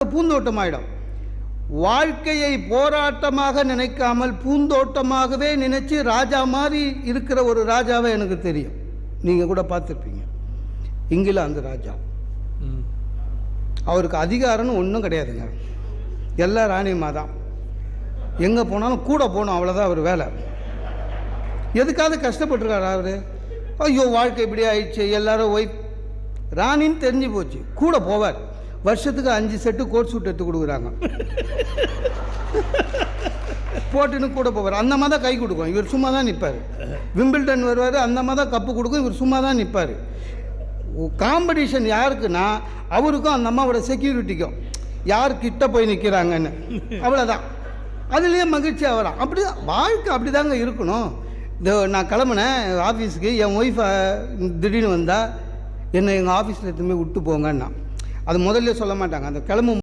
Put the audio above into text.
பூந்தோட்டமாயிடும். வாழ்க்கையை போராட்டமாக நினைக்காமல் பூந்தோட்டமாகவே நினைச்சு ராஜா மாதிரி இருக்கிற ஒரு ராஜாவை எனக்கு தெரியும். நீங்கள் கூட பார்த்துருப்பீங்க. இங்கிலாந்து ராஜா. அவருக்கு அதிகாரம்னு ஒன்றும் கிடையாதுங்க. எல்லா ராணியமாக தான். எங்கே போனாலும் கூட போகணும், அவ்வளோதான் அவர் வேலை. எதுக்காவது கஷ்டப்பட்டுருக்காரு அவர்? ஐயோ வாழ்க்கை இப்படி ஆயிடுச்சு, எல்லாரும் ஒய்ஃப் ராணின்னு தெரிஞ்சு போச்சு, கூட போவார். வருஷத்துக்கு 5 செட்டு கோட் சூட் எடுத்து கொடுக்குறாங்க, போட்டுன்னு கூட போவார். அந்த மாதிரி தான் கை கொடுக்கும், இவர் சும்மா தான் நிற்பார். விம்பிள்டன் வருவார், அந்த மாதிரி தான் கப்பு கொடுக்கும், இவர் சும்மா தான் நிற்பார். காம்படிஷன் யாருக்குன்னா அவருக்கும் அந்த அம்மாவோட செக்யூரிட்டிக்கும், யார் கிட்ட போய் நிற்கிறாங்கன்னு, அவ்வளோதான். அதுலேயே மகிழ்ச்சி ஆகலாம். அப்படி தான் வாழ்க்கை, அப்படி தாங்க இருக்கணும். நான் கிளம்புனேன் ஆஃபீஸுக்கு, என் ஒய்ஃபை திடீர்னு வந்தால் என்னை எங்கள் ஆஃபீஸில் எடுத்துமே விட்டு போங்கன்னா, அது முதல்ல சொல்ல மாட்டாங்க. அந்த கிளம்பும்